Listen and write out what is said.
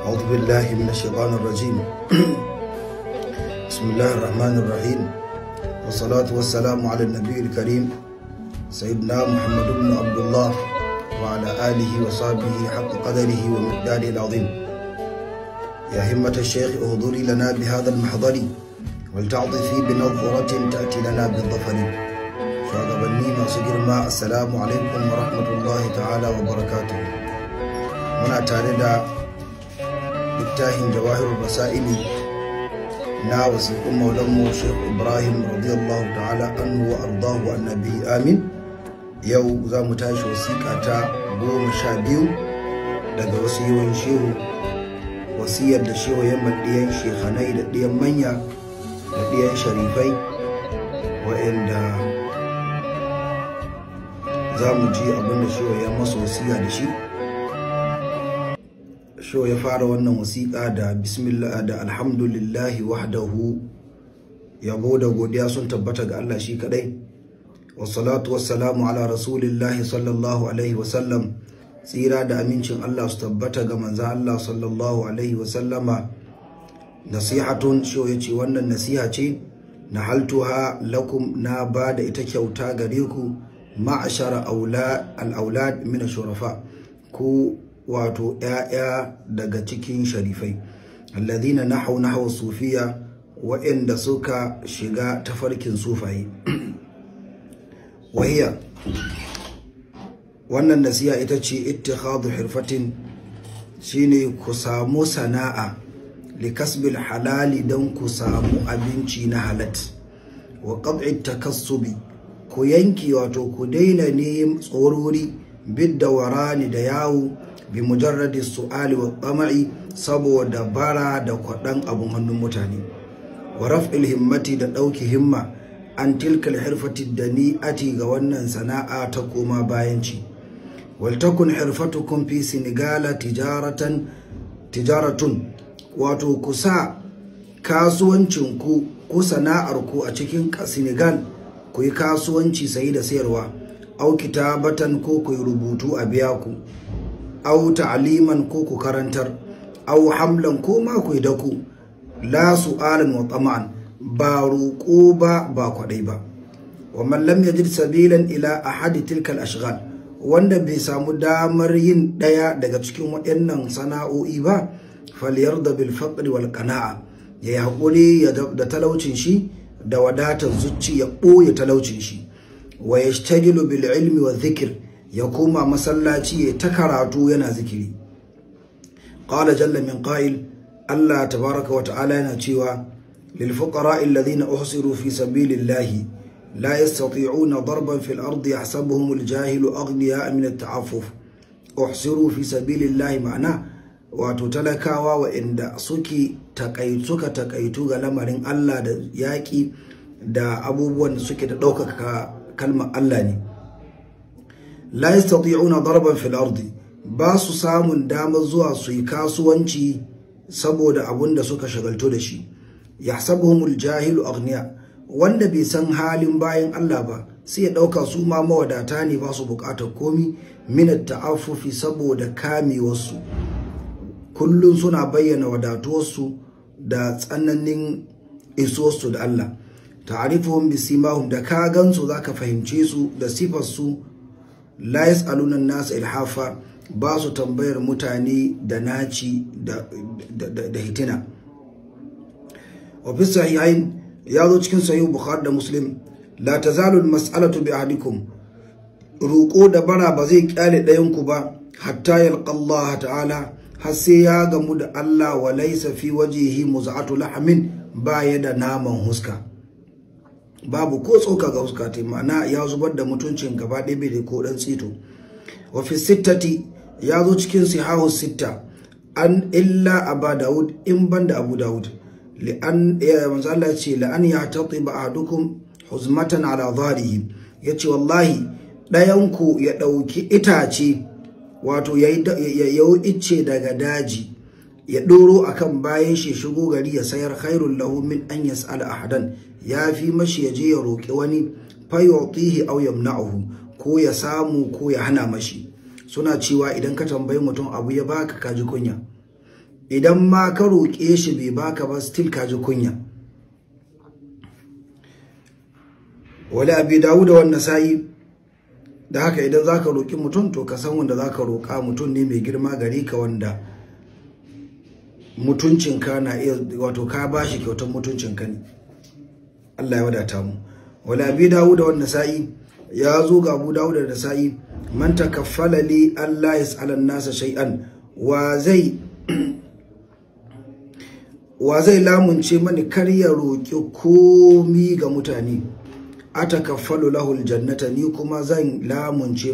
أعوذ بالله من الشيطان الرجيم. بسم الله الرحمن الرحيم، والصلاة والسلام على النبي الكريم سيدنا محمد بن عبد الله وعلى آله وصحبه حق قدره ومقداره العظيم. يا همة الشيخ اهضري لنا بهذا المحضر ولتعطفي بنظرة تأتي لنا بالظفر. شاغبني ما سجر ما السلام عليكم ورحمة الله تعالى وبركاته. منا تاردا littafin jawahirul basaili na wasiƙun maulanmu Sheikh Ibrahim radiyallahu ta'ala anhu wa ardahu annabi amin. Yau za mu tashi wasiƙa ta 12 daga wasiyoyin shehu, wasiyar da shehu ya maɗiyan shekhanai da ɗiyan manya da ɗiyan sharifai, wa'anda za mu ji abinda shehu ya masa wasiya da shi. Shehu ya fara wannan wasiƙa da bismillah da alhamdulillahi wahdahu, yabo da godiya sun tabbata ga Allah shi kadai, wassalatu wassalamu ala rasulillahi sallallahu alaihi wasallam, tsira da amincin Allah su tabbata ga manzan Allah sallallahu alaihi wasallama. Nasihatun, shehu ya ce wannan nasiha ce na haltuha lakum, na ba da ita kyauta gare ku, ma'ashara al-aulad min shurafa, ku wato ‘ya'ya daga cikin sharifai, alladhina nahaw sufiya, wa'inda suka shiga tafarkin sufaye. Wahiya, wannan nasiha ita ce ittikhadhu hirfatin, shine ku samu sana'a, likasbil halali, don ku samu abinci na halat, wa qad'i takassubi, ku yanki wato ku daina ne tsorori, bidda warani da yawo, bi mujarradi su'ali wa tama'i, saboda bara da kwaɗan abun hannun mutane, wa raf'il himmati, da ɗauki himma, an tilkal hirfati dani'ati, ga wannan sana'a ta koma bayanci. Wal takun hirfatukum fi Senegala tijaratun, wato ku sa kasuwancinku ko sana'arku a cikin Senegal, ku yi kasuwanci sayi da sayarwa, au kitabatan, ko ku yi rubutu a biya ku, au ta'liman, ko ku karantar, au hamlan, ko ma ku daku, la su'alan wa tama'an, ba roƙo ba kwaɗai ba. Wa man lam yajid sabilan ila ahadi tilka al-ashghal, wanda bai samu damar yin ɗaya daga cikin waɗannan sana'o'i ba, falyarda bil faqri wal qana'a, ya haƙuri da talaucin shi da wadatar zuci, ya ɓoye talaucin shi. Wa yashtagilu bil ilmi wa dhikr, ya koma masallaci ya ta karatu yana zikiri. Qala jalla min qa'il, Allah tabaraka wa ta'ala yana cewa, lil fuqara'i alladhina uhsiru fi sabilillahi la yastati'una darban fil ardi yahsabuhum al jahilu aghniya'a min at ta'affuf. Uhsiru fi sabilillahi, ma'ana wato talakawa wa inda suka takaitu ga lamarin Allah da yaƙi da abubuwan da suke da ɗaukaka kalmar Allah ne. La yastati'una darban fil ardi, ba su samun damar zuwa su yi kasuwanci saboda abun da suka shagaltu da shi. Yahsabuhumul jahilu aghniya, wanda bai san halin bayan Allah ba sai ya dauka su ma mawadata ne, ba su bukatar komi, min ta'affufi, saboda kamewarsu, kullun suna bayyana wadatuwarsu da tsananin isuwarsu da Allah. Ta'rifuhum bisimahum, da ka gansu zaka fahimce su da sifarsu. La yas'aluna an-nas ilhafa, ba su tambayar mutane da naci da hitina. Wa fi sahihain, ya zo cikin sahih Bukhari da Muslim, la tazalu al-mas'alatu bi ahadikum, ruko da bara ba zai kyale ɗayan ku ba, hatta yalqa Allah ta'ala, har sai ya gamu da Allah, wa laysa fi wajhihi muz'atu lahmin, ba ya da naman huska, babu ko tsoka ga huska ta, ma'ana ya zubar da mutuncin gaba ɗaya, bai da ko ɗan tsito. Wa fi sittati, ya zo cikin sihahu sitta, an illa Aba Dawud, in banda Abu Dawud, li'an manzo Allah ce la'an yahtatiba ahadukum huzmatan ala dharihi, yace wallahi ɗayanku ya ɗauki itace, wato ya yi icce daga daji, ya ɗoro akan bayan shi, shigo gari ya sayar, khairul lahu min an yas'ala ahadan, ya fi mashi ya je ya roƙi wani, fayutihi aw yamna'uhu, ko ya samu ko ya hana mashi. Suna cewa idan ka tambayi mutum abu ya baka, kaji kunya. idan ma ka roƙe shi bai baka ba still ka ji kunya. Wala Abi Dawud wa Nasa'i. Da haka idan zaka roƙi mutum to ka san wanda zaka roƙa mutum ne mai girma gare ka, wanda mutuncinka na iya wato ka bashi kyautar mutuncinka ne. Allah ya wadata mu. Wala Abi Dawud wa Nasa'i, ya zo ga Abu Dawud da Nasa'i, man takaffala li Allah yas'ala an-nasa shay'an, wa zai lamunce mani kar ya roƙi komi ga mutane, atakaffalu lahu aljannata, ni kuma zan lamunce